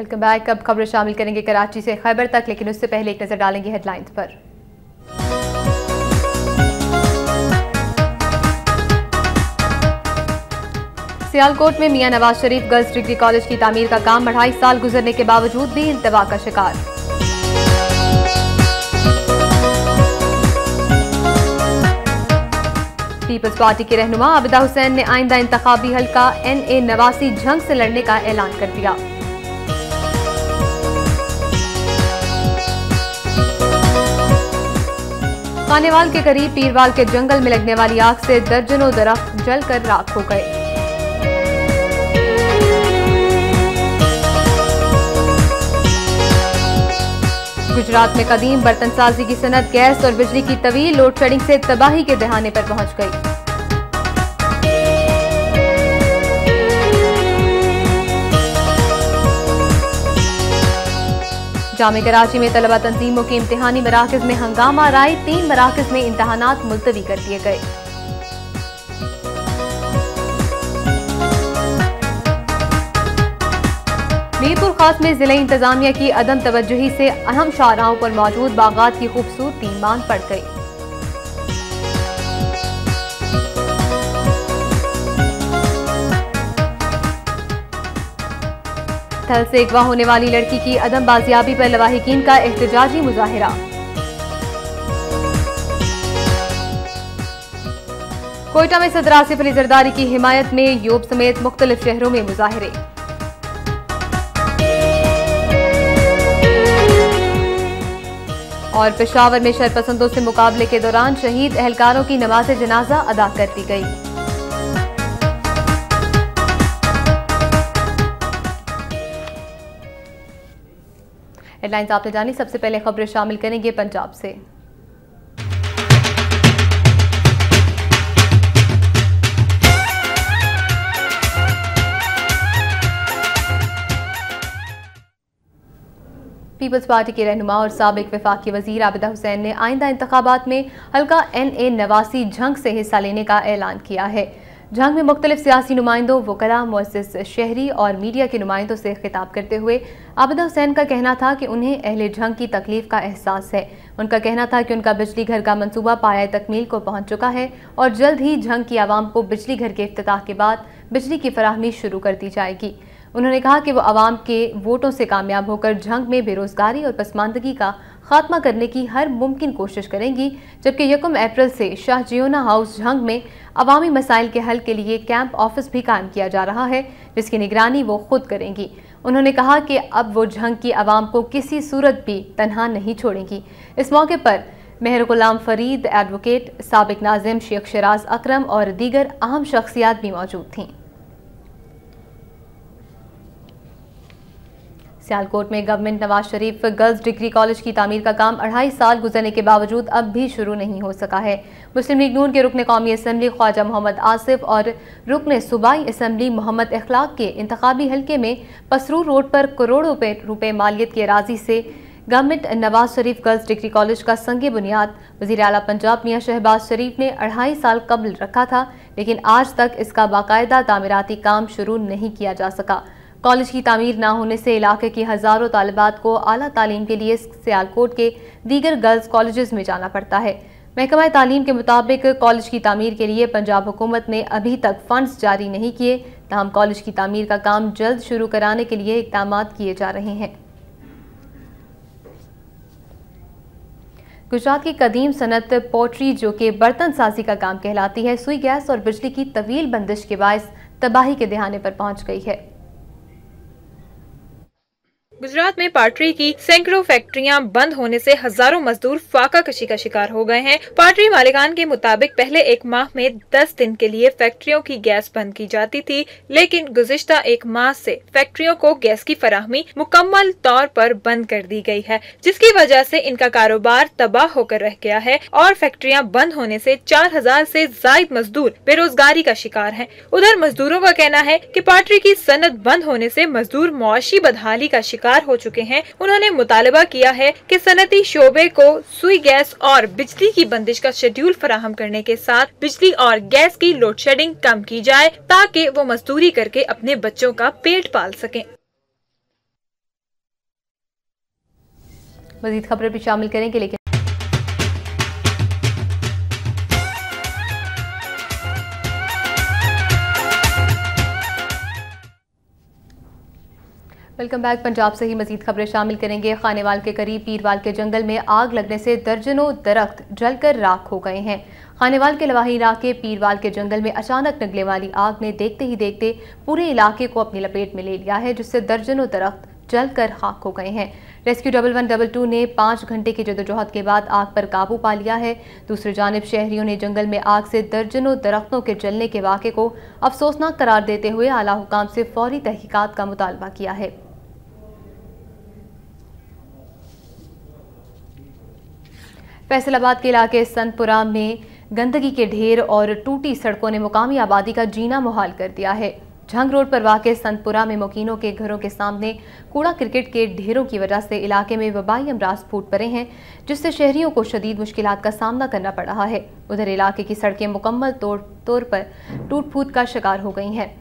Welcome back. अब खबरें शामिल करेंगे कराची से खैबर तक, लेकिन उससे पहले एक नजर डालेंगे हेडलाइंस पर। सियालकोट में मियां Nawaz Sharif girls degree college की तामीर का काम 2.5 साल गुजरने के बावजूद भी इंतवा का शिकार। पीपल्स पार्टी के रहनुमा आबिदा हुसैन ने आइंदा इंतखाबी हल्का NA नवासी जंग से लड़ने का ऐलान कर दिया। खानेवाल के करीब पीरवाल के जंगल में लगने वाली आग से दर्जनों दरख्त जलकर राख हो गए। गुजरात में कदीम बर्तन साजी की सनत गैस और बिजली की तवील लोड शेडिंग से तबाही के दहाने पर पहुंच गई। जामे कराची में तलबा तंजीमों के इम्तिहानी मराकज में हंगामा राय, 3 मराकज में इम्तिहानात मुलतवी कर दिए गए। मीरपुर खास में जिला इंतजामिया की अदम तवज्जुही से अहम शाहराहों पर मौजूद बागात की खूबसूरती मांद पड़ गई। थल से अगवा होने वाली लड़की की अदम बाजियाबी पर लवाहिकीन का एहतजाजी मुजाहिरा। कोयटा में सदर आसिफ अली जरदारी की हिमायत में योब समेत मुख्तलिफ शहरों में मुजाहिरे। और पेशावर में शरपसंदों से मुकाबले के दौरान शहीद एहलकारों की नमाज जनाजा अदा कर दी गई। हेडलाइंस आपने जानी, सबसे पहले खबरें शामिल करेंगे पंजाब से। पीपल्स पार्टी के रहनुमा और साबिक वफाकी वजीर आबिदा हुसैन ने आइंदा इंतखाबात में हल्का NA नवासी जंग से हिस्सा लेने का ऐलान किया है। जंग में मुख्तलिफ सियासी नुमाइंदों, वकला, मुअस्सिस शहरी और मीडिया के नुमाइंदों से खिताब करते हुए आबिदा हुसैन का कहना था कि उन्हें अहले जंग की तकलीफ का एहसास है। उनका कहना था कि उनका बिजली घर का मंसूबा पाया तकमील को पहुंच चुका है और जल्द ही जंग की आवाम को बिजली घर के इफ्तिताह के बाद बिजली की फराहमी शुरू कर दी जाएगी। उन्होंने कहा कि वो आवाम के वोटों से कामयाब होकर जंग में बेरोजगारी और पसमानदगी का खात्मा करने की हर मुमकिन कोशिश करेंगी, जबकि 1 अप्रैल से शाह जियोना हाउस जंग में अवामी मसाइल के हल के लिए कैंप ऑफिस भी कायम किया जा रहा है, जिसकी निगरानी वो खुद करेंगी। उन्होंने कहा कि अब वो जंग की आवाम को किसी सूरत भी तनहा नहीं छोड़ेंगी। इस मौके पर मेहर गुलाम फरीद, एडवोकेट, साबिक नाजिम शेख शराज अकरम और दीगर अहम शख्सियात भी मौजूद थीं। सियालकोट में government Nawaz Sharif girls degree college की तामीर का काम 2.5 साल गुजरने के बावजूद अब भी शुरू नहीं हो सका है। मुस्लिम लीग नून के रुकन कौमी असम्बली ख्वाजा मोहम्मद आसिफ और रुकन सूबाई असम्बली मोहम्मद इखलाक के इंतखाबी हल्के में पसरूर रोड पर करोड़ों रुपए मालियत की अराजी से government Nawaz Sharif girls degree college का संगे बुनियाद वज़ीर आला पंजाब मियां शहबाज शरीफ ने 2.5 साल कबल रखा था, लेकिन आज तक इसका बाकायदा तामीराती काम शुरू नहीं किया जा सका। कॉलेज की तामीर ना होने से इलाके की हज़ारों तालिबात को आला तालीम के लिए सियालकोट के दीगर गर्ल्स कॉलेजेस में जाना पड़ता है। महकमा तालीम के मुताबिक कॉलेज की तामीर के लिए पंजाब हुकूमत ने अभी तक फंड्स जारी नहीं किए, तमाम कॉलेज की तामीर का काम जल्द शुरू कराने के लिए इक़दाम किए जा रहे हैं। गुजरात की कदीम सनत पोट्री, जो कि बर्तन साजी का काम कहलाती है, सुई गैस और बिजली की तवील बंदिश के बायस तबाही के दहाने पर पहुंच गई है। गुजरात में पाट्री की सैकड़ों फैक्ट्रियां बंद होने से हजारों मजदूर फाका कशी का शिकार हो गए हैं। पाट्री मालिकान के मुताबिक पहले एक माह में 10 दिन के लिए फैक्ट्रियों की गैस बंद की जाती थी, लेकिन गुज़िश्ता एक माह से फैक्ट्रियों को गैस की फराहमी मुकम्मल तौर पर बंद कर दी गई है, जिसकी वजह से इनका कारोबार तबाह होकर रह गया है और फैक्ट्रियां बंद होने से 4000 से जायद मजदूर बेरोजगारी का शिकार हैं। उधर मजदूरों का कहना है कि पाट्री की सनत बंद होने से मजदूर मुआशी बदहाली का शिकार हो चुके हैं। उन्होंने मुतालबा किया है कि सनती शोबे को सुई गैस और बिजली की बंदिश का शेड्यूल फराहम करने के साथ बिजली और गैस की लोड शेडिंग कम की जाए, ताकि वो मजदूरी करके अपने बच्चों का पेट पाल सकें। मजीद खबरें भी शामिल करेंगे, लेकिन वेलकम बैक। पंजाब से ही मजीद खबरें शामिल करेंगे। खानेवाल के करीब पीरवाल के जंगल में आग लगने से दर्जनों दरख्त जलकर राख हो गए हैं। खानेवाल के लवाही इलाके पीरवाल के जंगल में अचानक निकलने वाली आग ने देखते ही देखते पूरे इलाके को अपनी लपेट में ले लिया है, जिससे दर्जनों दरख्त जलकर खाक हो गए हैं। रेस्क्यू 1112 ने 5 घंटे की जदोजहद के बाद आग पर काबू पा लिया है। दूसरी जानिब शहरियों ने जंगल में आग से दर्जनों दरख्तों के जलने के वाक़े को अफसोसनाक करार देते हुए आला हुकाम से फौरी तहकीकात का मुतालबा किया है। फैसलाबाद के इलाके संतपुरा में गंदगी के ढेर और टूटी सड़कों ने मुकामी आबादी का जीना मुहाल कर दिया है। झंग रोड पर वाक़े संतपुरा में मुकीनों के घरों के सामने कूड़ा क्रिकेट के ढेरों की वजह से इलाके में वबाई अमराज फूट पड़े हैं, जिससे शहरियों को शदीद मुश्किलात का सामना करना पड़ रहा है। उधर इलाके की सड़कें मुकम्मल तौर पर टूट फूट का शिकार हो गई हैं,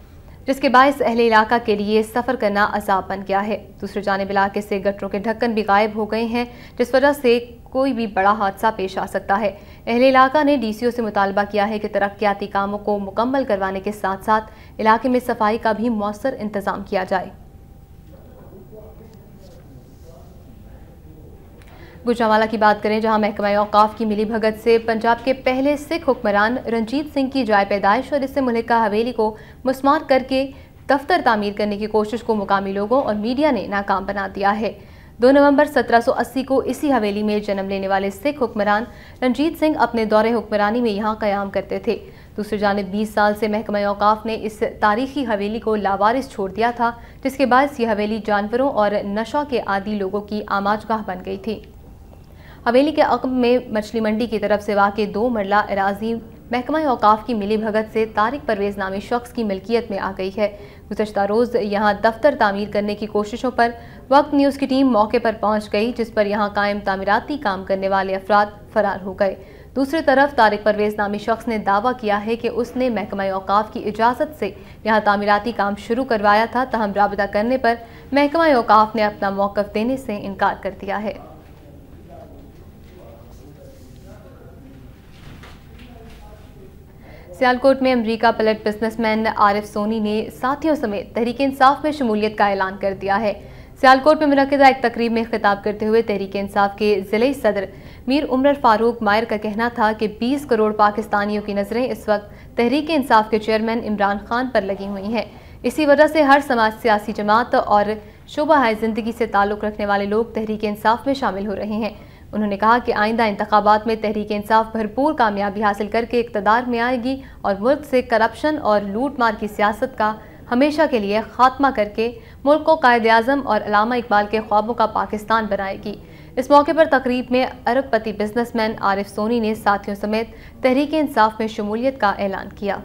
जिसके बायस अहले इलाका के लिए सफ़र करना अजाब बन गया है। दूसरी जानिब इलाके से गटरों के ढक्कन भी गायब हो गए हैं, जिस वजह से कोई भी बड़ा हादसा पेश आ सकता है। अहले इलाका ने डीसीओ से मुतालबा किया है कि तरक्याती कामों को मुकम्मल करवाने के साथ साथ इलाके में सफाई का भी मौसर इंतजाम किया जाए। गुजरांवाला की बात करें, जहां महकमा औकाफ की मिली भगत से पंजाब के पहले सिख हुक्मरान रंजीत सिंह की जाए पैदाइश और इससे मुल्क का हवेली को मुस्मार करके दफ्तर तामीर करने की कोशिश को मुकामी लोगों और मीडिया ने नाकाम बना दिया है। 2 नवंबर 1780 को इसी हवेली में जन्म लेने वाले सिख हुक्मरान रंजीत सिंह अपने दौरे हुक्मरानी में यहाँ क़याम करते थे। दूसरी जानिब 20 साल से महकमा औकाफ ने इस तारीखी हवेली को लावारिस छोड़ दिया था, जिसके बाद ये हवेली जानवरों और नशा के आदी लोगों की आमाजगाह बन गई थी। हवेली के अक़ब में मछली मंडी की तरफ से वाक़े 2 मरला अराज़ी महकमा औकाफ की मिली भगत से तारिक परवेज़ नामी शख्स की मिल्कियत में आ गई है। गुज़श्ता रोज़ यहाँ दफ्तर तामीर करने की कोशिशों पर वक्त न्यूज़ की टीम मौके पर पहुँच गई, जिस पर यहाँ कायम तामीराती काम करने वाले अफराद फरार हो गए। दूसरी तरफ तारिक परवेज़ नामी शख्स ने दावा किया है कि उसने महकमा औकाफ की इजाज़त से यहाँ तामीराती काम शुरू करवाया था, तहम राबिता करने पर महकमा औकाफ ने अपना मौक़िफ़ देने से इनकार कर दिया है। सियालकोट में अमरीका पलट बिजनेसमैन आरिफ सोनी ने साथियों समेत तहरीक इंसाफ में शमूलियत का ऐलान कर दिया है। सियालकोट में मुनक़िदा एक तकरीब में खिताब करते हुए तहरीक इंसाफ के ज़िले सदर मीर उमर फारूक मायर का कहना था कि 20 करोड़ पाकिस्तानियों की नज़रें इस वक्त तहरीक इंसाफ के चेयरमैन इमरान खान पर लगी हुई हैं। इसी वजह से हर समाज, सियासी जमात और शोबा ज़िंदगी से ताल्लुक़ रखने वाले लोग तहरीक इंसाफ में शामिल हो रहे हैं। उन्होंने कहा कि आइंदा इंतखाबात में तहरीक इंसाफ भरपूर कामयाबी हासिल करके इक़्तिदार में आएगी और मुल्क से करप्शन और लूट मार की सियासत का हमेशा के लिए खात्मा करके मुल्क को कायद-ए-आज़म और अल्लामा इकबाल के ख्वाबों का पाकिस्तान बनाएगी। इस मौके पर तकरीब में अरबपति बिजनेसमैन आरिफ सोनी ने साथियों समेत तहरीक इंसाफ में शमूलियत का ऐलान किया।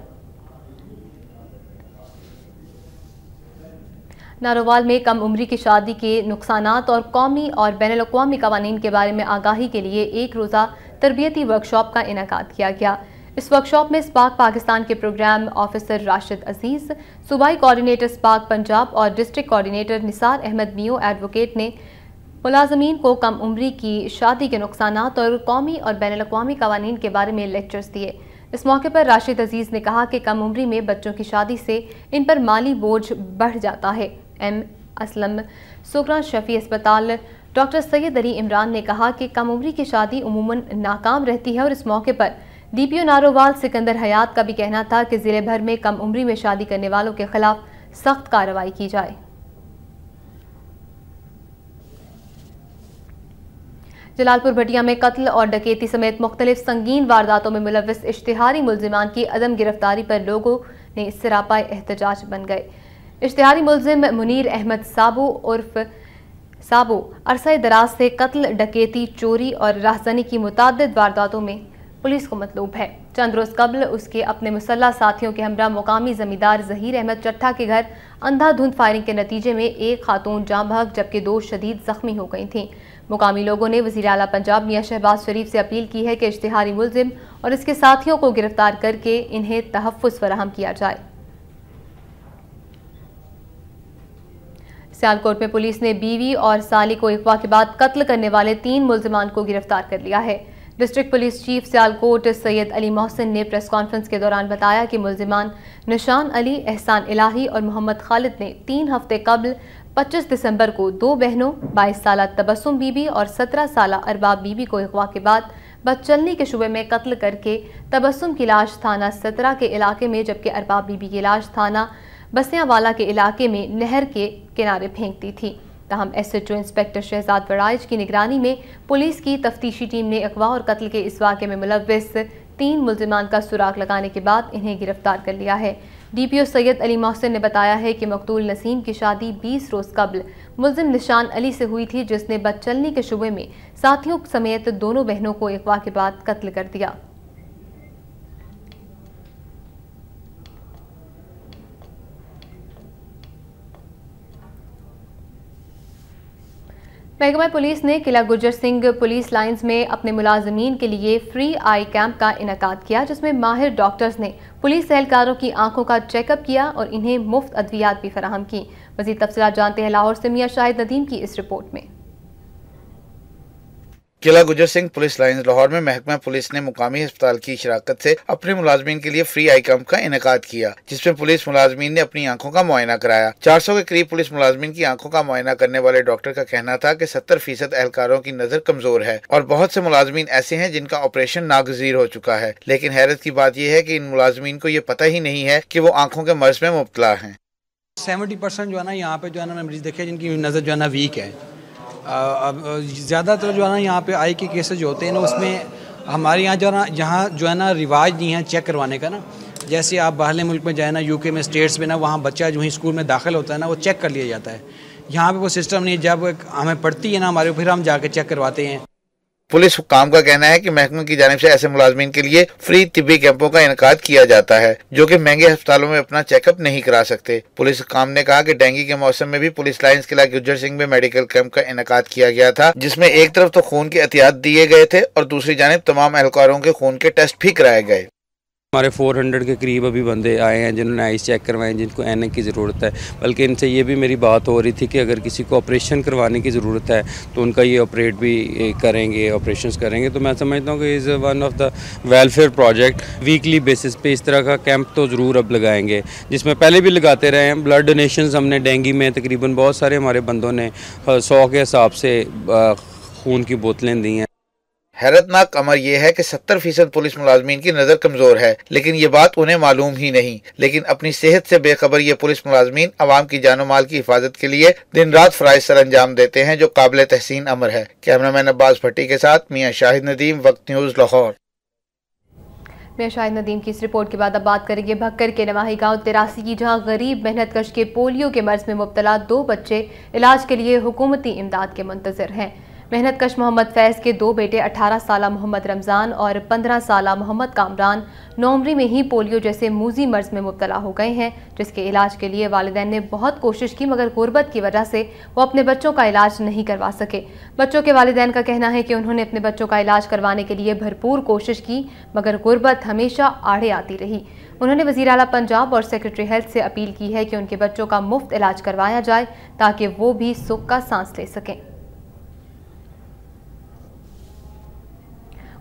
नारोवाल में कम उम्री की शादी के नुकसानात और कौमी और बैनुल-अक़वामी क़वानीन के बारे में आगाही के लिए एक रोज़ा तरबियती वर्कशॉप का इनेकाद किया गया। इस वर्कशॉप में स्पाक पाकिस्तान के प्रोग्राम ऑफिसर राशिद अजीज़, सूबाई कोऑर्डिनेटर स्पाक पंजाब और district coordinator Nisar Ahmad Meo advocate ने मुलाजमीन को कम उम्री की शादी के नुकसानात और कौमी और बैनुल-अक़वामी क़वानीन के बारे में लेक्चर्स दिए। इस मौके पर राशिद अजीज़ ने कहा कि कम उम्री में बच्चों की शादी से इन पर माली बोझ बढ़ जाता है। एम असलम सुगरा शफी अस्पताल डॉक्टर सैयद अली इमरान ने कहा कि कम उम्री की शादी उमूमन नाकाम रहती है और इस मौके पर डीपीओ नारोवाल सिकंदर हयात का भी कहना था कि ज़िले भर में कम उम्री में शादी करने वालों के खिलाफ सख्त कार्रवाई की जाए। जलालपुर भटिया में कत्ल और डकैती समेत मुख्तलिफ संगीन वारदातों में मुलव्वस इश्तिहारी मुलजिमान की अदम गिरफ्तारी पर लोगों ने सिरापा एहतजाज बन गए। इश्तिहारी मुलजिम मुनीर अहमद साबू उर्फ साबू अरसा दराज से कत्ल, डकैती, चोरी और राहज़नी की मुताद्दिद वारदातों में पुलिस को मतलूब है। चंद रोज़ कबल उसके अपने मुसल्लह साथियों के हमरा मुकामी ज़मींदार ज़हीर अहमद चट्ठा के घर अंधाधुंध फायरिंग के नतीजे में एक खातून जाँ बहक जबकि 2 शदीद ज़ख्मी हो गई थीं। मुकामी लोगों ने वज़ीर आला पंजाब मियां शहबाज शरीफ से अपील की है कि इश्तिहारी मुलजिम और इसके साथियों को गिरफ्तार करके इन्हें तहफ़्फ़ुज़ फराहम किया जाए। सियालकोट में पुलिस ने बीवी और साली को अगवा के बाद कत्ल करने वाले 3 मुल्जिमान को गिरफ्तार कर लिया है। District police chief Sialkot Syed Ali Mohsin ने प्रेस कॉन्फ्रेंस के दौरान बताया कि मुल्जिमान निशान अली, एहसान इलाही और मोहम्मद खालिद ने 3 हफ्ते कबल 25 दिसंबर को 2 बहनों 22 साल तबस्सुम बीबी और 17 साल अरबाब बीबी को अगवा के बाद बदचलनी के शुबे में कत्ल करके तबस्सुम की लाश थाना 17 के इलाके में, जबकि अरबाब बीबी की लाश थाना बसियावाला के इलाके में नहर के किनारे फेंक दी थी। तहम SHO इंस्पेक्टर शहजाद वराइज की निगरानी में पुलिस की तफ्तीशी टीम ने अगवा और कत्ल के इस वाक़े में मुलव्विस 3 मुल्जिमान का सुराग लगाने के बाद इन्हें गिरफ्तार कर लिया है। DPO सैयद अली मोहसिन ने बताया है कि मकतूल नसीम की शादी 20 रोज कबल मुल्जिम निशान अली से हुई थी, जिसने बदचलनी के शुबे में साथियों समेत दोनों बहनों को अगवा के बाद कत्ल कर दिया। महकमा पुलिस ने किला गुज्जर सिंह पुलिस लाइंस में अपने मुलाजमीन के लिए फ्री आई कैंप का इनेकाद किया, जिसमें माहिर डॉक्टर्स ने पुलिस एहलकारों की आंखों का चेकअप किया और इन्हें मुफ्त अद्वियात भी फराहम की। मज़ीद तफसीलात जानते हैं लाहौर से मियां शाहिद नदीम की इस रिपोर्ट में। किला गुज्जर सिंह पुलिस लाइन्स लाहौर में महकमा पुलिस ने मुकामी अस्पताल की शराकत से अपने मुलाजमीन के लिए फ्री आई कैंप का इनेकाद किया, जिसमें पुलिस मुलाजमीन ने अपनी आंखों का मुआयना कराया। 400 के करीब पुलिस मुलाजमीन की आंखों का मुआयना करने वाले डॉक्टर का कहना था कि 70% एहलकारों की नजर कमजोर है और बहुत से मुलाजमीन ऐसे हैं जिनका ऑपरेशन नागजीर हो चुका है। लेकिन हैरत की बात यह है कि इन मुलाजमीन को ये पता ही नहीं है कि वो आंखों के मर्ज में मुब्तला है। 70% जो है ना यहाँ पे जो है ना मरीज देखे जिनकी नजर जो है ना वीक है। अब ज़्यादातर जो है ना यहाँ पे आई के केसेस जो होते हैं ना, उसमें हमारे यहाँ जो है ना रिवाज नहीं है चेक करवाने का ना। जैसे आप बाहरले मुल्क में जाए ना, UK में, स्टेट्स में ना, वहाँ बच्चा जो ही स्कूल में दाखिल होता है ना, वो चेक कर लिया जाता है। यहाँ पे वो सिस्टम नहीं है। जब हमें पड़ती है ना हमारे, फिर हम जाके चेक करवाते हैं। पुलिस हुक्काम का कहना है कि महकमे की जानिब से ऐसे मुलाजमीन के लिए फ्री तिब्बी कैंपों का इनेकाद किया जाता है, जो कि महंगे अस्पतालों में अपना चेकअप नहीं करा सकते। पुलिस हुक्काम ने कहा कि डेंगू के मौसम में भी पुलिस लाइन्स किला गुज्जर सिंह में मेडिकल कैंप का इनेकाद किया गया था, जिसमें एक तरफ तो खून के एहतियात दिए गए थे और दूसरी जानिब तमाम एहलकारों के खून के टेस्ट भी कराए गए। हमारे 400 के करीब अभी बंदे आए हैं जिन्होंने आइस चेक करवाए, जिनको एनए की ज़रूरत है। बल्कि इनसे ये भी मेरी बात हो रही थी कि अगर किसी को ऑपरेशन करवाने की ज़रूरत है तो उनका ये ऑपरेट भी करेंगे, ऑपरेशंस करेंगे। तो मैं समझता हूँ कि is one of the welfare project. Weekly basis पे इस तरह का कैंप तो ज़रूर अब लगाएंगे, जिसमें पहले भी लगाते रहे हैं। ब्लड डोनेशंस हमने डेंगू में तकरीबन बहुत सारे हमारे बंदों ने 100 के हिसाब से खून की बोतलें दी हैं। हैरतनाक अमर यह है कि 70% पुलिस मुलाजमीन की नजर कमजोर है, लेकिन ये बात उन्हें मालूम ही नहीं। लेकिन अपनी सेहत से बेखबर ये पुलिस मुलाजमीन अवाम की जानो माल की हिफाजत के लिए दिन रात फराइज सर अंजाम देते हैं, जो काबिल तहसीन अमर है। कैमरामैन अब्बास भट्टी के साथ मियां शाहिद नदीम, वक्त न्यूज़ लाहौर। मियां शाहिद नदीम की इस रिपोर्ट के बाद अब बात करेंगे भक्कर के नवाही गांव 83 की, जहां गरीब मेहनत कश के पोलियो के मर्ज में मुब्तला 2 बच्चे इलाज के लिए हुकूमती इमदाद के मुंतजर हैं। मेहनत कश मोहम्मद फैज़ के 2 बेटे 18 साला मोहम्मद रमज़ान और 15 साला मोहम्मद कामरान नौमरी में ही पोलियो जैसे मूजी मर्ज में मुब्तला हो गए हैं, जिसके इलाज के लिए वालिदैन ने बहुत कोशिश की, मगर गुर्बत की वजह से वो अपने बच्चों का इलाज नहीं करवा सके। बच्चों के वालिदैन का कहना है कि उन्होंने अपने बच्चों का इलाज करवाने के लिए भरपूर कोशिश की, मगर गुर्बत हमेशा आड़े आती रही। उन्होंने वज़ीर आला पंजाब और सेक्रेटरी हेल्थ से अपील की है कि उनके बच्चों का मुफ्त इलाज करवाया जाए, ताकि वो भी सुख का सांस ले सकें।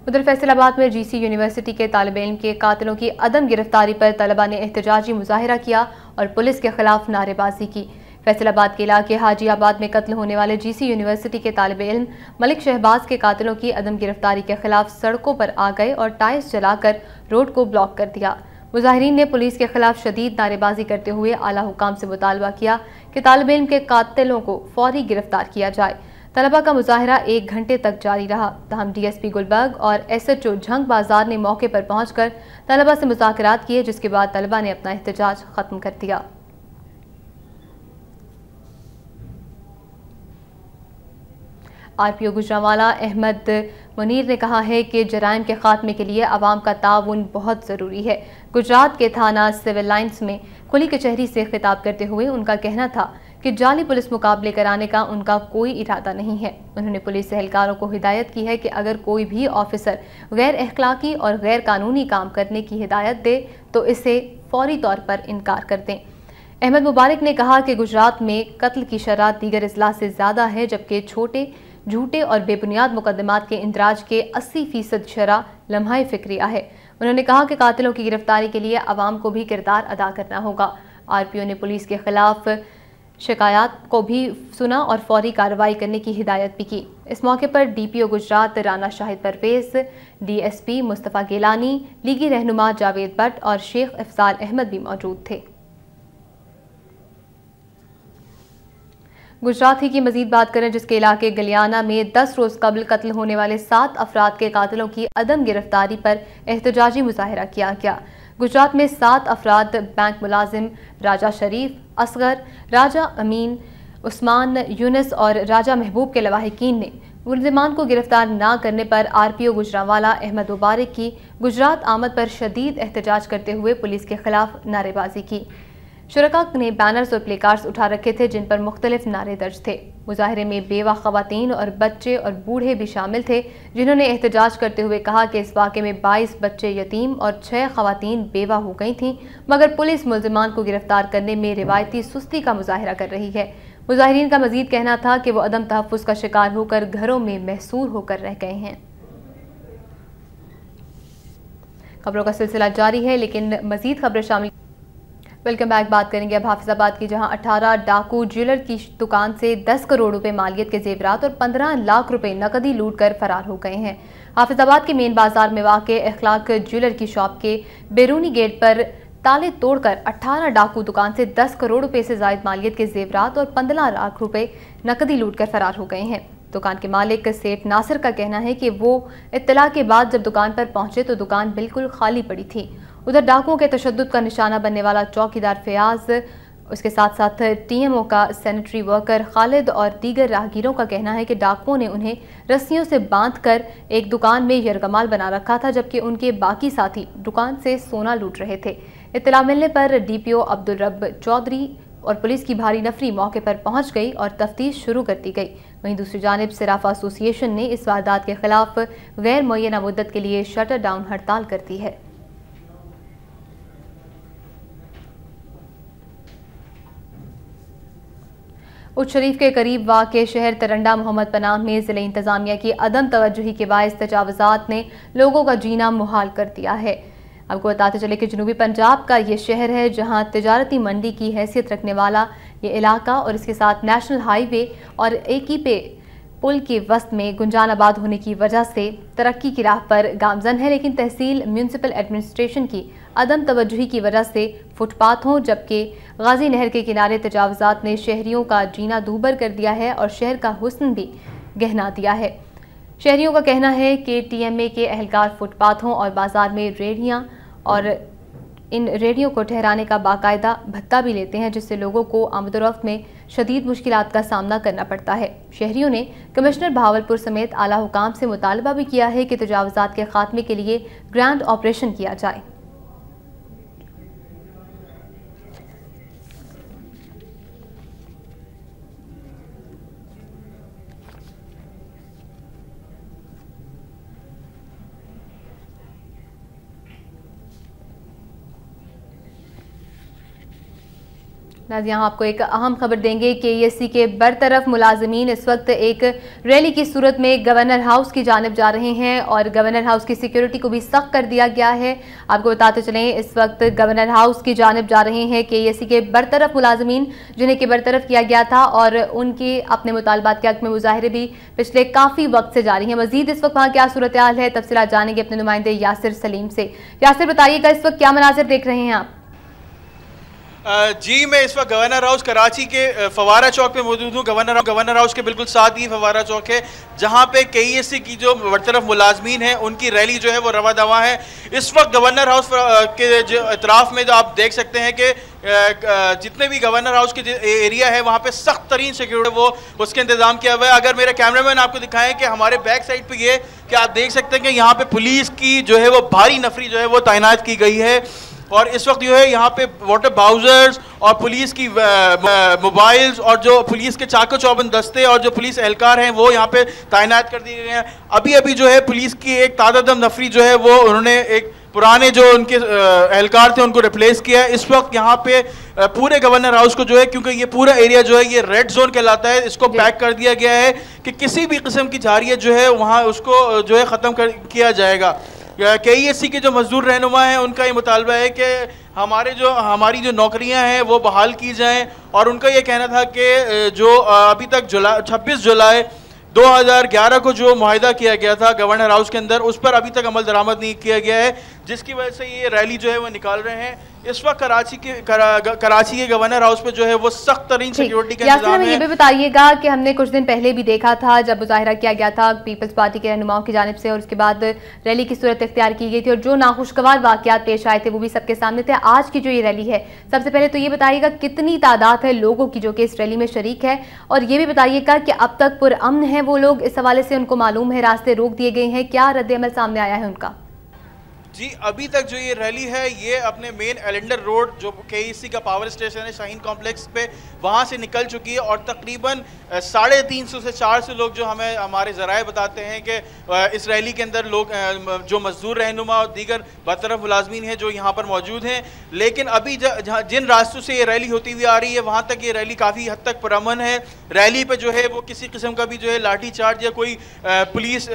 उधर फैसलाबाद में GC यूनिवर्सिटी के तालिब इल्म के कातिलों की अदम गिरफ्तारी पर तलबा ने एहतजाजी मुजाहिरा किया और पुलिस के खिलाफ नारेबाजी की। फैसलाबाद के इलाके हाजीआबाद में कत्ल होने वाले GC यूनिवर्सिटी के तालिब इल्म मलिक शहबाज के कातिलों की अदम गिरफ्तारी के खिलाफ सड़कों पर आ गए और टायर्स जलाकर रोड को ब्लॉक कर दिया। मुजाहिरीन ने पुलिस के खिलाफ शदीद नारेबाजी करते हुए आला हुकाम से मुतालबा किया कि तालिब इल्म के कातिलों को फौरी गिरफ्तार किया जाए। तलबा का मुजाहिरा 1 घंटे तक जारी रहा। तहम DSP गुलबर्ग और SHO झंग बाजार ने मौके पर पहुंचकर तलबा से मुज़ाकरात किए, जिसके बाद तलबा ने अपना एहतजाज खत्म कर दिया। RPO गुजरांवाला अहमद मुनीर ने कहा है कि जराइम के खात्मे के लिए आवाम का ताउन बहुत ज़रूरी है। गुजरात के थाना सिविल लाइन्स में खुली कचहरी से खिताब करते हुए उनका कहना था कि जाली पुलिस मुकाबले कराने का उनका कोई इरादा नहीं है। उन्होंने पुलिस एहलकारों को हिदायत की है कि अगर कोई भी ऑफिसर गैर अखलाकी और गैर कानूनी काम करने की हिदायत दे तो इसे फौरी तौर पर इनकार कर दें। अहमद मुबारक ने कहा कि गुजरात में कत्ल की शरह दीगर अजला से ज़्यादा है, जबकि छोटे, झूठे और बेबुनियाद मुकदमात के इंदराज के 80% शरह लम्हा फिक्रिया है। उन्होंने कहा कि कातिलों की गिरफ्तारी के लिए अवाम को भी किरदार अदा करना होगा। RPO ने पुलिस के खिलाफ शिकायत को भी सुना और फौरी कार्रवाई करने की हिदायत भी की। इस मौके पर DPO गुजरात राना शाहिद परवेज, DSP मुस्तफ़ा गिलानी, लीगी रहनुमा जावेद भट्ट और शेख अफजाल अहमद भी मौजूद थे। गुजरात ही की मजीद बात करें, जिसके इलाके गलियाना में 10 रोज़ कबल कत्ल होने वाले 7 अफराद के कातिलों की अदम गिरफ्तारी पर एहतजाजी मुजाहरा किया गया। गुजरात में 7 अफराद बैंक मुलाजिम राजा शरीफ, असगर, राजा अमीन, उस्मान यूनिस और राजा महबूब के लवाहिकीन ने मुलजिमान को गिरफ्तार न करने पर RPO गुजरांवाला अहमद मुबारक की गुजरात आमद पर शदीद एहतजाज करते हुए पुलिस के खिलाफ नारेबाजी की। शुरका ने बैनर्स और प्लेकार्ड्स उठा रखे थे जिन पर मुख्तलिफ नारे दर्ज थे। मुजाहरे में बेवा खवातीन और बच्चे और बूढ़े भी शामिल थे, जिन्होंने एहतजाज करते हुए कहा कि इस वाक़े में 22 बच्चे यतीम और 6 खवातीन बेवा हो गई थीं, मगर पुलिस मुलजिमान को गिरफ्तार करने में रिवायती सुस्ती का मुजाहरा कर रही है। मुजाहिरीन का मजीद कहना था कि वो अदम तहफ़्फ़ुज़ का शिकार होकर घरों में महसूर होकर रह गए हैं। खबरों का सिलसिला जारी है, लेकिन मजीद खबरें शामिल। Welcome back. बात करेंगे अब हाफिजाबाद की, जहां 18 डाकू ज्वेलर की दुकान से 10 करोड़ रुपए मालियत के जेवरात और 15 लाख रुपए नकदी लूट कर फरार हो गए हैं। हाफिजाबाद के मेन बाजार में वाक़े इखलाक ज्वेलर की शॉप के बैरूनी गेट पर ताले तोड़कर 18 डाकू दुकान से 10 करोड़ रुपए से ज़ायद मालियत के जेवरात और 15 लाख रुपए नकदी लूट कर फरार हो गए हैं। दुकान के मालिक सेठ नासिर का कहना है कि वो इत्तला के बाद जब दुकान पर पहुंचे तो दुकान बिल्कुल खाली पड़ी थी। उधर डाकुओं के तशद्दुद का निशाना बनने वाला चौकीदार फयाज, उसके साथ साथ TMO का सैनिटरी वर्कर खालिद और दीगर राहगीरों का कहना है कि डाकुओं ने उन्हें रस्सियों से बांधकर एक दुकान में यरगमाल बना रखा था, जबकि उनके बाकी साथी दुकान से सोना लूट रहे थे। इत्तला मिलने पर DPO अब्दुल रब चौधरी और पुलिस की भारी नफरी मौके पर पहुंच गई और तफ्तीश शुरू कर दी गई। वहीं दूसरी जानिब सिराफा एसोसिएशन ने इस वारदात के खिलाफ गैर मुअय्यना मुद्दत के लिए शटर डाउन हड़ताल कर दी है। उच्च शरीफ के करीब वाक़े शहर तरंडा मोहम्मद पनाह में ज़िले इंतज़ामिया की अदम तवज्जुही के बाइस तजावुज़ात ने लोगों का जीना मुहाल कर दिया है। आपको बताते चले कि जनूबी पंजाब का ये शहर है जहां तिजारती मंडी की हैसियत रखने वाला ये इलाका और इसके साथ नेशनल हाईवे और एकी पे पुल के वस्त में गुंजानाबाद होने की वजह से तरक्की की राह पर गामजन है, लेकिन तहसील म्यूनसिपल एडमिनिस्ट्रेशन की अदम तवज्जुही की वजह से फुटपाथों जबकि गाजी नहर के किनारे तजावुज़ात ने शहरियों का जीना दूभर कर दिया है और शहर का हुस्न भी गहना दिया है। शहरियों का कहना है कि TMA के एहलकार फुटपाथों और बाजार में रेहड़ियाँ और इन रेहड़ियों को ठहराने का बाकायदा भत्ता भी लेते हैं, जिससे लोगों को आमदोरफ्त में शदीद मुश्किलात का सामना करना पड़ता है। शहरियों ने कमिश्नर भावलपुर समेत आला हुकाम से मुतालबा भी किया है कि तजावुज़ात के खात्मे के लिए ग्रैंड ऑपरेशन किया जाए। यहाँ आपको एक अहम खबर देंगे कि KESC के बरतरफ मुलाजमीन इस वक्त एक रैली की सूरत में गवर्नर हाउस की जानिब जा रहे हैं और गवर्नर हाउस की सिक्योरिटी को भी सख्त कर दिया गया है। आपको बताते चलें इस वक्त गवर्नर हाउस की जानिब जा रहे हैं KESC के बरतरफ मुलाजमीन, जिन्हें के बरतरफ किया गया था और उनके अपने मुतालबात के हक में मुजाहरे भी पिछले काफ़ी वक्त से जारी हैं। मजीद इस वक्त वहाँ क्या सूरत हाल है, तफसीलात जानेंगे अपने नुमाइंदे यासिर सलीम से। यासिर, बताइएगा इस वक्त क्या मनाजिर देख रहे हैं आप? जी, मैं इस वक्त गवर्नर हाउस कराची के फवारा चौक पे मौजूद हूँ। गवर्नर हाउस के बिल्कुल साथ ही फवारा चौक है, जहाँ पे KESC की जो बरतरफ मुलाजमीन हैं उनकी रैली जो है वो रवा दवा है। इस वक्त गवर्नर हाउस के जो अतराफ में जो आप देख सकते हैं कि जितने भी गवर्नर हाउस के एरिया है वहाँ पे सख्त तरीन सिक्योरिटी वो उसके इंतजाम किया हुआ है। अगर मेरे कैमरामैन आपको दिखाएं कि हमारे बैक साइड पे ये कि आप देख सकते हैं कि यहाँ पे पुलिस की जो है वो भारी नफरी जो है वो तैनात की गई है और इस वक्त जो है यहाँ पे वाटर बाउजर्स और पुलिस की मोबाइल्स और जो पुलिस के चाको चौबंद दस्ते और जो पुलिस एहलकार हैं वो यहाँ पे तैनात कर दिए गए हैं। अभी अभी जो है पुलिस की एक तादादम नफरी जो है वो उन्होंने एक पुराने जो उनके एहलकार थे उनको रिप्लेस किया है। इस वक्त यहाँ पे पूरे गवर्नर हाउस को जो है, क्योंकि ये पूरा एरिया जो है ये रेड जोन कहलाता है, इसको पैक कर दिया गया है कि किसी भी किस्म की जारियत जो है वहाँ उसको जो है ख़त्म किया जाएगा। KESC के जो मजदूर रहनुमा हैं उनका ये मुतालबा है कि हमारी जो नौकरियां हैं वो बहाल की जाएं, और उनका ये कहना था कि जो अभी तक 26 जुलाई 2011 को जो मुआहिदा किया गया था गवर्नर हाउस के अंदर, उस पर अभी तक अमल दरामद नहीं किया गया है, जिसकी वजह से ये रैली जो है वो निकाल रहे हैं। इस वक्त कराची के गवर्नर हाउस पे जो है वो सख्त तरीन सिक्योरिटी का इंतजाम है। ये भी बताइएगा कि हमने कुछ दिन पहले भी देखा था जब मुजाहिरा किया गया था पीपल्स पार्टी के रहनुमाओं की जानिब से, और उसके बाद रैली की सूरत इख्तियार की गई थी और जो नाखुशगवार वाकयात पेश आए थे वो भी सबके सामने थे। आज की जो ये रैली है, सबसे पहले तो ये बताइएगा कितनी तादाद है लोगों की जो कि इस रैली में शरीक है, और ये भी बताइएगा कि अब तक पुरअमन है वो लोग, इस हवाले से उनको मालूम है रास्ते रोक दिए गए हैं, क्या रद्द-ए-अमल सामने आया है उनका? जी, अभी तक जो ये रैली है ये अपने मेन एलेंडर रोड जो KEC का पावर स्टेशन है शाहीन कॉम्प्लेक्स पे, वहाँ से निकल चुकी है, और तकरीबन 350 से 400 लोग जो हमें हमारे ज़राए बताते हैं कि इस रैली के अंदर लोग जो मजदूर रहनुमा और दीगर बरतरफ मुलाजमीन हैं जो यहाँ पर मौजूद हैं। लेकिन अभी जिन रास्तों से ये रैली होती हुई आ रही है वहाँ तक ये रैली काफ़ी हद तक पुरअमन है। रैली पर जो है वो किसी किस्म का भी जो है लाठी चार्ज या कोई पुलिस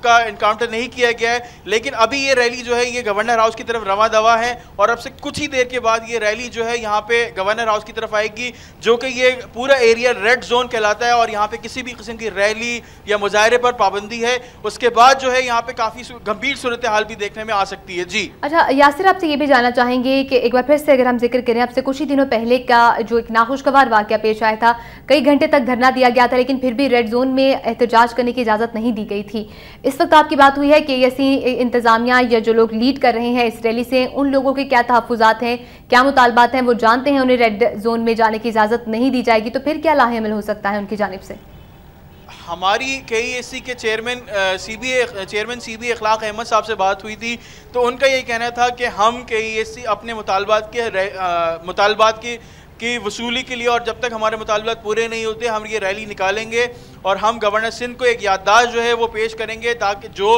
का इनकाउंटर नहीं किया गया है। लेकिन अभी ये रैली जो है ये गवर्नर हाउस की तरफ रवा दवा है, और अब से कुछ ही देर के बाद ये रैली जो है यहाँ पे गवर्नर हाउस की तरफ आएगी, जो कि ये पूरा एरिया रेड जोन कहलाता है, और यहाँ पे किसी भी किस्म की रैली या मुजाहरे पर पाबंदी है। उसके बाद जो है यहाँ पे काफी गंभीर सूरत हाल भी देखने में आ सकती है। जी अच्छा यासिर, आपसे ये भी जानना चाहेंगे कि एक बार फिर से अगर हम जिक्र करें, आपसे कुछ ही दिनों पहले का जो एक नाखुशगवार वाकया पेश आया था, कई घंटे तक धरना दिया गया था लेकिन फिर भी रेड जोन में एहतजाज करने की इजाजत नहीं दी गई थी। इस वक्त आपकी बात हुई है कि ऐसी इंतजामिया या जो लोग लीड कर रहे हैं इस रैली से, उन लोगों के क्या तहफ्फुज़ात हैं, क्या मुतालबात हैं, वो जानते हैं उन्हें रेड जोन में जाने की इजाज़त नहीं दी जाएगी, तो फिर क्या लाहेअमल हो सकता है उनकी जानिब से? हमारी KEC के चेयरमैन CBA इखलाक अहमद साहब से बात हुई थी, तो उनका ये कहना था कि हम KEC अपने मुतालबात की वसूली के लिए, और जब तक हमारे मुतालबात पूरे नहीं होते हम ये रैली निकालेंगे, और हम गवर्नर सिंध को एक याददाश्त जो है वो पेश करेंगे ताकि जो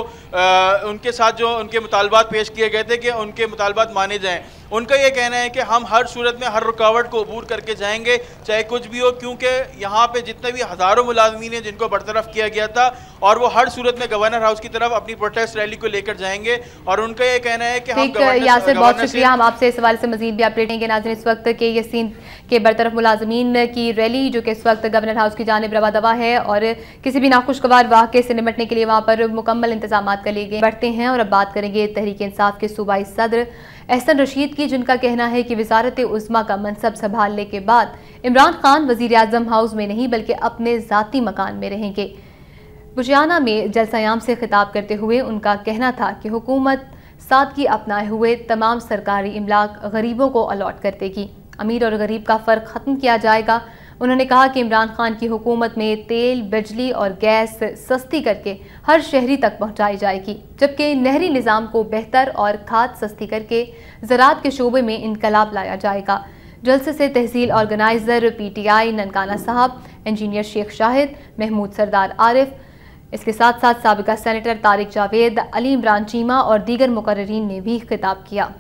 उनके साथ जो उनके मुतालबात पेश किए गए थे कि उनके मुतालबात माने जाएं। उनका ये कहना है कि हम हर सूरत में हर रुकावट को अबूर करके जाएंगे चाहे कुछ भी हो, क्योंकि यहाँ पे जितने भी हज़ारों मुलाजमीन हैं जिनको बरतरफ किया गया था, और वो हर सूरत में गवर्नर हाउस की तरफ अपनी प्रोटेस्ट रैली को लेकर जाएंगे। और उनका ये कहना है कि हम यासिर, बहुत शुक्रिया, हम आपसे इस हवाले से मजीद भी अपडेट लेंगे। नाज़रीन, इस वक्त KEC के बरतरफ मुलाजमीन की रैली जो कि इस वक्त गवर्नर हाउस की जानिब रवा दवा है, और किसी भी नाखुशगवार वाक़े से निपटने के लिए वहाँ पर मुकम्मल इंतजाम कर लिए गए बढ़ते हैं। और अब बात करेंगे तहरीक इंसाफ के सूबाई सदर एहसन रशीद की, जिनका कहना है कि वज़ारत उज़्मा का मनसब संभालने के बाद इमरान खान वज़ीर आज़म हाउस में नहीं बल्कि अपने ज़ाती मकान में रहेंगे। बुशियाना में जलसायाम से खिताब करते हुए उनका कहना था कि हुकूमत सादगी अपनाए हुए तमाम सरकारी इमलाक गरीबों को अलॉट कर देगी, अमीर और गरीब का फ़र्क ख़त्म किया जाएगा। उन्होंने कहा कि इमरान खान की हुकूमत में तेल, बिजली और गैस सस्ती करके हर शहरी तक पहुंचाई जाएगी, जबकि नहरी निज़ाम को बेहतर और खाद सस्ती करके ज़राअत के शोबे में इनकलाब लाया जाएगा। जलसे से तहसील ऑर्गेनाइज़र PTI ननकाना साहब, इंजीनियर शेख शाहिद, महमूद सरदार आरिफ, इसके साथ साथ साबिका सेनेटर तारिक जावेद, अली इमरान चीमा और दीगर मुकर्ररीन ने भी खिताब किया।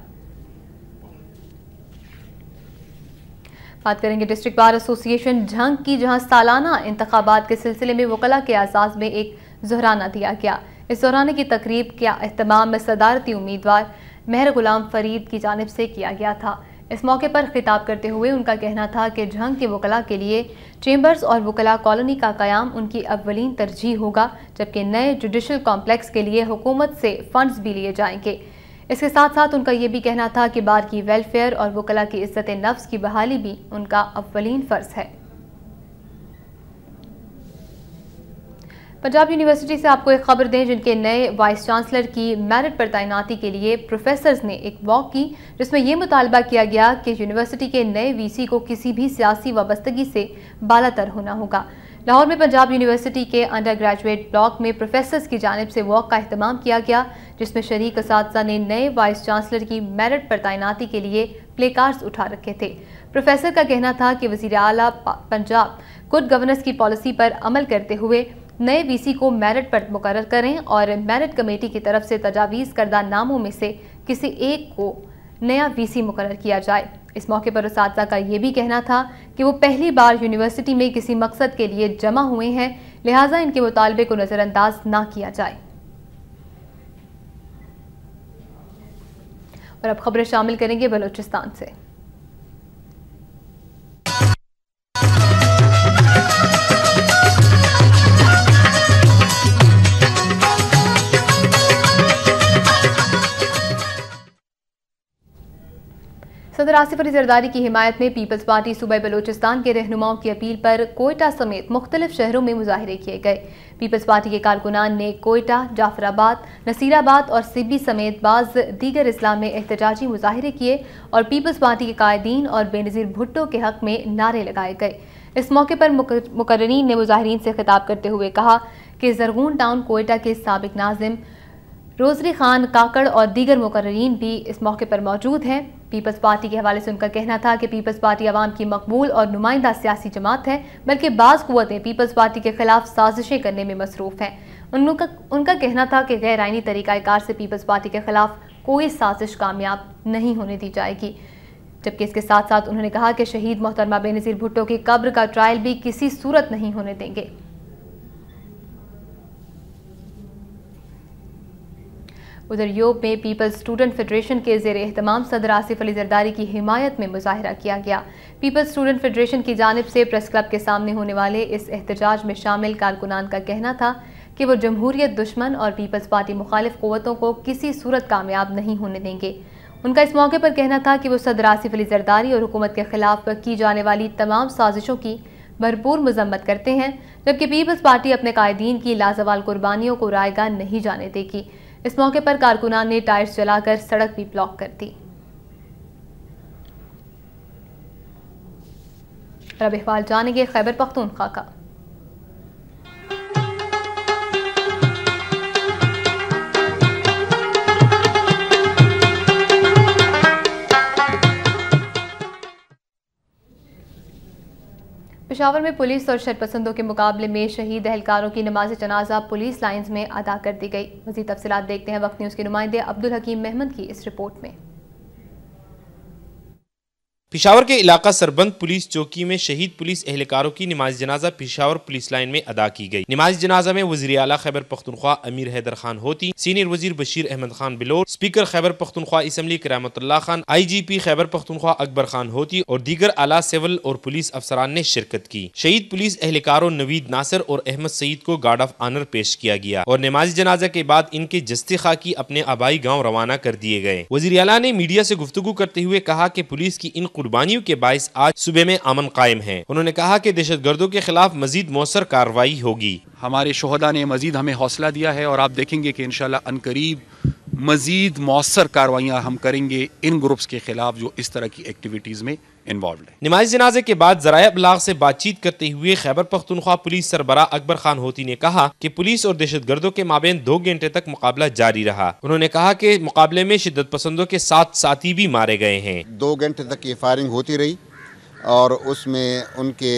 बात करेंगे डिस्ट्रिक्ट बार एसोसिएशन झंग की, जहां सालाना इंतखाबात के सिलसिले में वकला के एजाज़ में एक ज़ोहराना दिया गया। इस ज़ोहराने की तकरीब का एहतमाम सदारती उम्मीदवार मेहर गुलाम फरीद की जानिब से किया गया था। इस मौके पर खिताब करते हुए उनका कहना था कि झंग के वकला के लिए चेंबर्स और वकला कॉलोनी का क़याम उनकी अव्वलीन तरजीह होगा, जबकि नए जुडिशल कॉम्प्लेक्स के लिए हुकूमत से फंड्स भी लिए जाएंगे। इसके साथ साथ उनका ये भी कहना था कि बार की वेलफेयर और वकला की इज्जत नफ्स की बहाली भी उनका अव्वलीन फ़र्ज है। पंजाब यूनिवर्सिटी से आपको एक खबर दें, जिनके नए वाइस चांसलर की मेरिट पर तैनाती के लिए प्रोफेसर्स ने एक वॉक की, जिसमें यह मुतालबा किया गया कि यूनिवर्सिटी के नए VC को किसी भी सियासी वाबस्तगी से बालातर होना होगा। लाहौर में पंजाब यूनिवर्सिटी के अंडर ग्रेजुएट ब्लॉक में प्रोफेसर्स की जानिब से वॉक का अहतमाम किया गया, जिसमें शरीक असातिज़ा ने नए वाइस चांसलर की मेरिट पर तैनाती के लिए प्ले कार्ड्स उठा रखे थे। प्रोफेसर का कहना था कि वज़ीर आला पंजाब गुड गवर्नेंस की पॉलिसी पर अमल करते हुए नए VC को मेरिट पर मुकर्रर करें और मेरिट कमेटी की तरफ से तजावीज़ करदा नामों में से किसी एक को नया वीसी मुकर्रर किया जाए। इस मौके पर उस्ताद का ये भी कहना था कि वो पहली बार यूनिवर्सिटी में किसी मकसद के लिए जमा हुए हैं, लिहाजा इनके मुतालबे को नज़रअंदाज ना किया जाए। और अब खबरें शामिल करेंगे बलूचिस्तान से। सदर आसिफ अली जरदारी की हिमायत में पीपल्स पार्टी सूबा बलूचिस्तान के रहनुमाओं की अपील पर कोयटा समेत मुख्तलिफ शहरों में मुजाहिरे किए गए। पीपल्स पार्टी के कारकुनान ने कोयटा, जाफराबाद, नसीराबाद और सिब्बी समेत बाज़ दीगर इस्लाम में एहतजाजी मुजाहिरे किए और पीपल्स पार्टी के कायदीन और बेनज़ीर भुट्टो के हक में नारे लगाए गए। इस मौके पर मुकर्रीन ने मुजाहिरीन से खिताब करते हुए कहा कि ज़रगून टाउन कोयटा के साबिक नाजिम रोजरी खान काकड़ और दीगर मुकर्रीन भी इस मौके पर मौजूद हैं। पीपल्स पार्टी के हवाले से उनका कहना था कि पीपल्स पार्टी अवाम की मकबूल और नुमाइंदा सियासी जमात है, बल्कि बाज़ कुव्वतें पीपल्स पार्टी के खिलाफ साजिशें करने में मसरूफ़ हैं। उनका कहना था कि गैर आइनी तरीक़ाकार से पीपल्स पार्टी के खिलाफ कोई साजिश कामयाब नहीं होने दी जाएगी। जबकि इसके साथ साथ उन्होंने कहा कि शहीद मोहतरमा बेनज़ीर भुट्टो की कब्र का ट्रायल भी किसी सूरत नहीं होने देंगे। उधर योब में पीपल्स स्टूडेंट फेडरेशन के ज़ेर एहतमाम सदर आसिफ अली जरदारी की हिमायत में मुजाहिरा किया गया। पीपल्स स्टूडेंट फेडरेशन की जानिब से प्रेस क्लब के सामने होने वाले इस एहतजाज में शामिल कारकुनान का कहना था कि वो जमहूरियत दुश्मन और पीपल्स पार्टी मुखालिफ क़ुव्वतों को किसी सूरत कामयाब नहीं होने देंगे। उनका इस मौके पर कहना था कि वो सदर आसिफ अली जरदारी और हुकूमत के खिलाफ की जाने वाली तमाम साजिशों की भरपूर मजम्मत करते हैं, जबकि पीपल्स पार्टी अपने कायदीन की लाजवाल कुर्बानियों को रायगा नहीं जाने देगी। इस मौके पर कारकुनान ने टायर्स जलाकर सड़क भी ब्लॉक कर दी। अब अहवाल जानेंगे खैबर पख्तूनख्वा का। पेशावर में पुलिस और शरपसंदों के मुकाबले में शहीद एहलकारों की नमाज जनाजा पुलिस लाइन्स में अदा कर दी गई। मज़ीद तफसीलात देखते हैं वक्त न्यूज़ के नुमाइंदे अब्दुल हकीम महमद की इस रिपोर्ट में। पेशावर के इलाका सरबंद पुलिस चौकी में शहीद पुलिस एहलकारों की नमाज जनाजा पेशावर पुलिस लाइन में अदा की गई। नमाज जनाजा में वज़ीर आला खैबर पख्तूनख्वा अमीर हैदर खान होती, सीनियर वजीर Bashir Ahmad Khan Bilour, speaker Khyber Pakhtunkhwa assembly Karamatullah Khan, IGP Khyber Pakhtunkhwa Akbar Khan Hoti और दीगर आला सिविल और पुलिस अफसरान ने शिरकत की। शहीद पुलिस एहलकारों नवीद नासिर और अहमद सईद को गार्ड ऑफ ऑनर पेश किया गया और नमाज जनाजा के बाद इनके जस्ते खाकी अपने आबाई गाँव रवाना कर दिए गए। वज़ीर आला ने मीडिया से गुफ्तगू करते हुए कहा कि पुलिस की इन कुर्बानियों के बायस आज सूबे में अमन कायम है। उन्होंने कहा कि दहशतगर्दों के खिलाफ मजीद मौसर कार्रवाई होगी। हमारे शोहदा ने मजीद हमें हौसला दिया है और आप देखेंगे कि इंशाल्लाह अनकरीब मजीद मौसर कार्रवाइयाँ हम करेंगे इन ग्रुप्स के खिलाफ जो इस तरह की एक्टिविटीज में इन्वॉल्व है। नमाज जनाजे के बाद ज़राए इब्लाग से बातचीत करते हुए खैबर पख्तूनख्वा पुलिस सरबरा अकबर खान होती ने कहा कि पुलिस और दहशतगर्दों के माबेन 2 घंटे तक मुकाबला जारी रहा। उन्होंने कहा कि मुकाबले में शिद्दत पसंदों के 7 साथी भी मारे गए हैं। 2 घंटे तक ये फायरिंग होती रही और उसमें उनके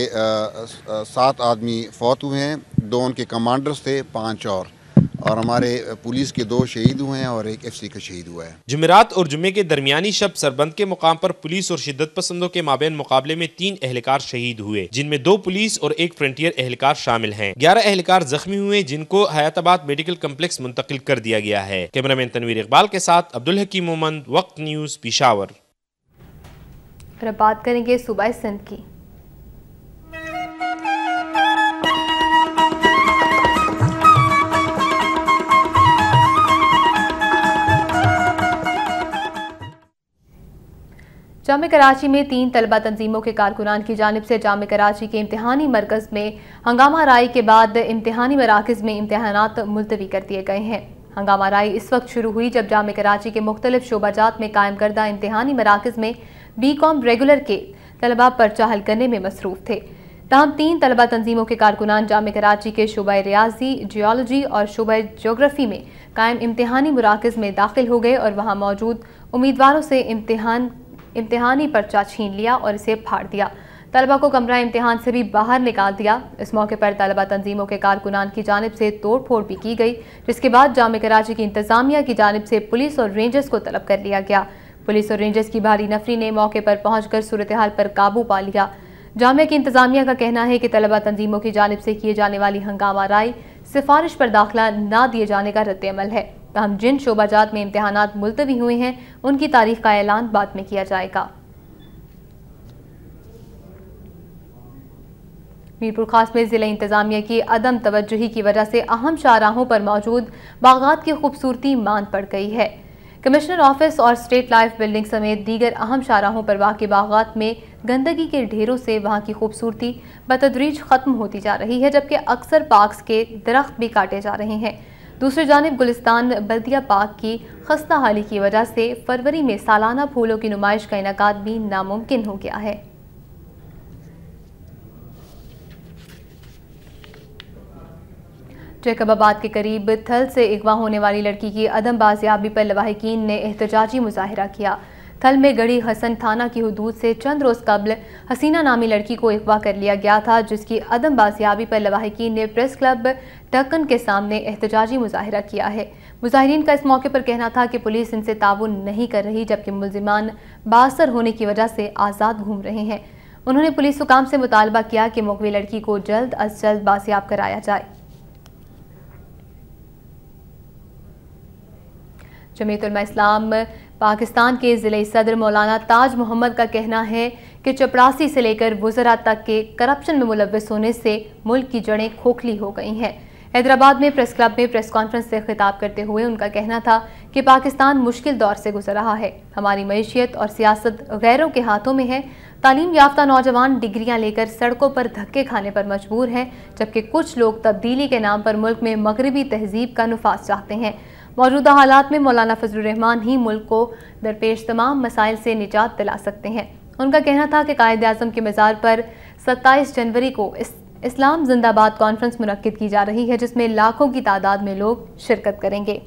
7 आदमी फौत हुए हैं, 2 उनके कमांडर्स थे, 5 और हमारे पुलिस के 2 शहीद हुए हैं और 1 FC का शहीद हुआ है। जुमेरात और जुम्मे के दरमियानी शब सरबंद के मुकाम पर पुलिस और शिद्दत पसंदों के माबेन मुकाबले में 3 एहलकार शहीद हुए, जिनमें 2 पुलिस और 1 फ्रंटियर एहलकार शामिल हैं। 11 एहलकार जख्मी हुए, जिनको हयाताबाद मेडिकल कम्प्लेक्स मुंतकिल कर दिया गया है। कैमरामैन तनवीर इकबाल के साथ अब्दुल हकीम मोहम्मद, वक्त न्यूज़, पेशावर। फिर अब बात करेंगे सूबा सिंध की। जामे कराची में 3 तलबा तंजीमों के कारकुनान की जानिब से जामे कराची के इम्तिहानी मरकज़ में हंगामा राई के बाद इम्तिहानी मराकज़ में इम्तिहानात मुलतवी कर दिए गए हैं। हंगामा राई इस वक्त शुरू हुई जब जामे कराची के मुख्तलिफ शोबाजात में कायम करदा इम्तिहानी मराकज़ में BCom रेगुलर के तलबा पर्चा हल करने में मसरूफ़ थे। तमाम 3 तलबा तंजीमों के कारकुनान जामे कराची के शोबा रियाजी, जियोलॉजी और शोबा जोग्राफ़ी में कायम इम्तिहानी मराकज़ में दाखिल हो गए और वहाँ मौजूद उम्मीदवारों से इम्तिहानी पर्चा छीन लिया और इसे फाड़ दिया। तलबा को कमरा इम्तिहान से भी बाहर निकाल दिया। इस मौके पर तलबा तंजीमों के कारकुनान की जानिब से तोड़ फोड़ भी की गई, जिसके बाद जामे कराची की इंतजामिया की जानिब से पुलिस और रेंजर्स को तलब कर लिया गया। पुलिस और रेंजर्स की भारी नफरी ने मौके पर पहुंचकर सूरत हाल पर काबू पा लिया। जामिया की इंतजामिया का कहना है कि तलबा तंजीमों की जानिब से किए जाने वाली हंगामा राय सिफारिश पर दाखिला न दिए जाने का रद्द-ए-अमल है। तहम जिन शोबाजात में इम्तिहानात मुलतवी हुए हैं उनकी तारीख का ऐलान बाद में किया जाएगा। मीरपुर खास में जिला इंतजामिया की अदम तवज्जुही की वजह से अहम शाहराहों पर मौजूद बागात की खूबसूरती मांद पड़ गई है। कमिश्नर ऑफिस और स्टेट लाइफ बिल्डिंग समेत दीगर अहम शाहराहों पर वाक़ई बागात में गंदगी के ढेरों से वहां की खूबसूरती बतदरीज खत्म होती जा रही है, जबकि अक्सर पार्क्स के दरख्त भी काटे जा रहे हैं। दूसरी जानिब गुलिस्तान बल्दिया पार्क की खस्ता हाली की वजह से फरवरी में सालाना फूलों की नुमाइश का इनेकाद भी नामुमकिन हो गया है। जैकबाबाद के करीब थल से अगवा होने वाली लड़की की अदम बाजियाबी पर लवाहिकीन ने एहतजाजी मुजाहिरा किया। थल में गढ़ी हसन थाना की हुदूद से चंद रोज कबल हसीना नामी लड़की को अगवा कर लिया गया था, जिसकी अदम बाजियाबी पर लवाहिकीन ने प्रेस क्लब ढक्कन के सामने एहतजाजी मुजाहिरा किया है। मुजाहिरीन का इस मौके पर कहना था कि पुलिस इनसे ताउन नहीं कर रही, जबकि मुलजिमान बासर होने की वजह से आज़ाद घूम रहे हैं। उन्होंने पुलिस हुकाम से मुतालबा किया कि मुगवी लड़की को जल्द अज जल्द बाजियाब कराया जाए। जमीयत उलमा इस्लाम पाकिस्तान के ज़िले सदर मौलाना ताज मोहम्मद का कहना है कि चपरासी से लेकर वुज़रा तक के करप्शन में मुलव्वस होने से मुल्क की जड़ें खोखली हो गई हैं। हैदराबाद में प्रेस क्लब में प्रेस कॉन्फ्रेंस से खिताब करते हुए उनका कहना था कि पाकिस्तान मुश्किल दौर से गुजर रहा है। हमारी मईशियत और सियासत गैरों के हाथों में है। तालीम याफ्ता नौजवान डिग्रियां लेकर सड़कों पर धक्के खाने पर मजबूर हैं, जबकि कुछ लोग तब्दीली के नाम पर मुल्क में मगरबी तहजीब का नुफाज चाहते हैं। मौजूदा हालात में मौलाना फजलुर रहमान ही मुल्क को दरपेश तमाम मसाइल से निजात दिला सकते हैं। उनका कहना था कि कायद आज़म के मज़ार पर 27 जनवरी को इस्लाम जिंदाबाद कॉन्फ्रेंस मुनक्किद की जा रही है, जिसमें लाखों की तादाद में लोग शिरकत करेंगे।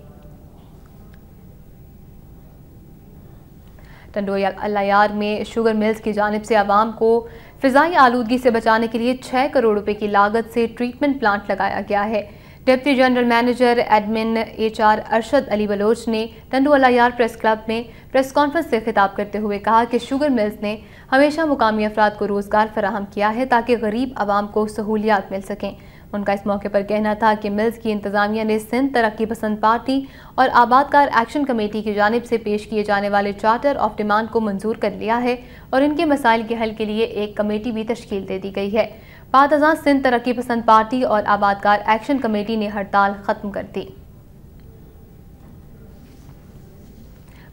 टंडोई अल्लायार में शुगर मिल्स की जानिब से आवाम को फिजाई आलूदगी से बचाने के लिए 6 करोड़ रुपए की लागत से ट्रीटमेंट प्लांट लगाया गया है। Deputy general manager admin HR Arshad Ali Baloch ने टंडो अल्लायार प्रेस क्लब में प्रेस कॉन्फ्रेंस से खिताब करते हुए कहा कि शुगर मिल्स ने हमेशा मुकामी अफराद को रोज़गार फराहम किया है ताकि गरीब आवाम को सहूलियात मिल सकें। उनका इस मौके पर कहना था कि मिल्स की इंतजामिया ने सिंध तरक्की पसंद पार्टी और आबादकार एक्शन कमेटी की जानिब से पेश किए जाने वाले चार्टर ऑफ डिमांड को मंजूर कर लिया है और इनके मसाइल के हल के लिए एक कमेटी भी तश्कील दे दी गई है। बाद अज़ां सिंध तरक्की पसंद पार्टी और आबादकार एक्शन कमेटी ने हड़ताल खत्म कर दी।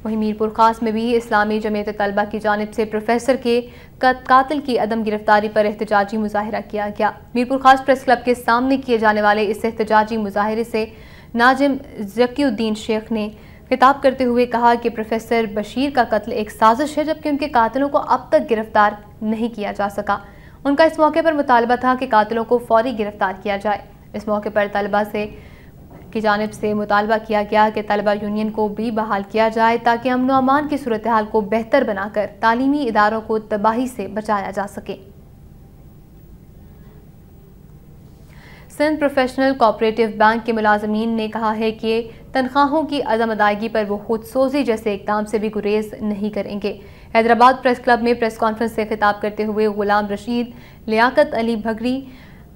वहीं मीरपुर खास में भी इस्लामी जमीयत तलबा की जानिब से प्रोफेसर के कातिल की अदम गिरफ्तारी पर एहतजाजी मुजाहिरा किया गया। मीरपुर खास प्रेस क्लब के सामने किए जाने वाले इस एहतजाजी मुजाहिरे से नाजिम ज़कीउद्दीन शेख ने खिताब करते हुए कहा कि प्रोफेसर बशीर का कत्ल एक साजिश है, जबकि उनके कातिलों को अब तक गिरफ्तार नहीं किया जा सका। उनका इस मौके पर मुतालबा था कि कातिलों को फौरी गिरफ्तार किया जाए। इस मौके पर तलबा की जानिब से मुतालबा किया गया कि तलबा यूनियन को भी बहाल किया जाए ताकि अमन व अमान की सूरत हाल को बेहतर बनाकर तालीमी इदारों को तबाही से बचाया जा सके। सिंध प्रोफेशनल कोऑपरेटिव बैंक के मुलाजमीन ने कहा है कि तनख्वाहों की अदम अदायगी पर वो खुद सोजी जैसे इकदाम से भी गुरेज नहीं करेंगे। हैदराबाद प्रेस क्लब में प्रेस कॉन्फ्रेंस से खिताब करते हुए गुलाम रशीद, लियाकत अली भगरी,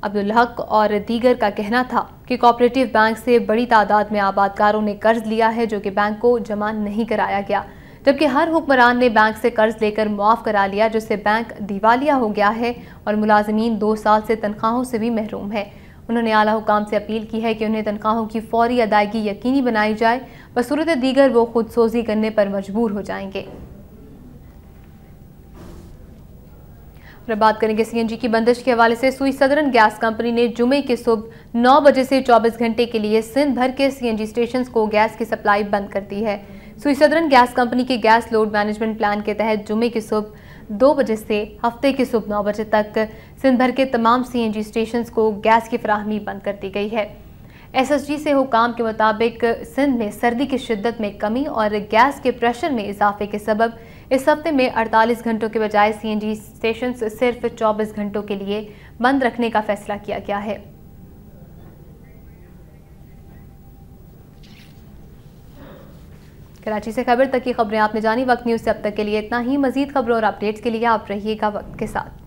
अब्दुल हक और दीगर का कहना था कि कोऑपरेटिव बैंक से बड़ी तादाद में आबादकारों ने कर्ज लिया है जो कि बैंक को जमा नहीं कराया गया, जबकि हर हुक्मरान ने बैंक से कर्ज लेकर मुआफ करा लिया, जिससे बैंक दिवालिया हो गया है और मुलाजमीन 2 साल से तनख्वाहों से भी महरूम है। उन्होंने आला हुकाम से अपील की है कि उन्हें तनख्वाहों की फौरी अदायगी यकीनी बनाई जाए, बसूरत दीगर वो खुद सोजी करने पर मजबूर हो जाएंगे। और बात करेंगे CNG की बंदिश के हवाले से। सुई सदरन गैस कंपनी ने जुमे की सुबह 9 बजे से 24 घंटे के लिए सिंध भर के CNG स्टेशन को गैस की सप्लाई बंद कर दी है। सुई सदरन गैस कंपनी के गैस लोड मैनेजमेंट प्लान के तहत जुमे की सुबह 2 बजे से हफ्ते की सुबह 9 बजे तक सिंध भर के तमाम CNG स्टेशन को गैस की फराहमी बंद कर दी गई है। SSG से हुकाम के मुताबिक सिंध में सर्दी की शिद्दत में कमी और गैस के प्रेशर में इजाफे के सबब इस हफ्ते में 48 घंटों के बजाय CNG स्टेशन सिर्फ 24 घंटों के लिए बंद रखने का फैसला किया गया है। कराची से खबर तक की खबरें आपने जानी। वक्त न्यूज़ से अब तक के लिए इतना ही। मजीद खबरों और अपडेट्स के लिए आप रहिएगा वक्त के साथ।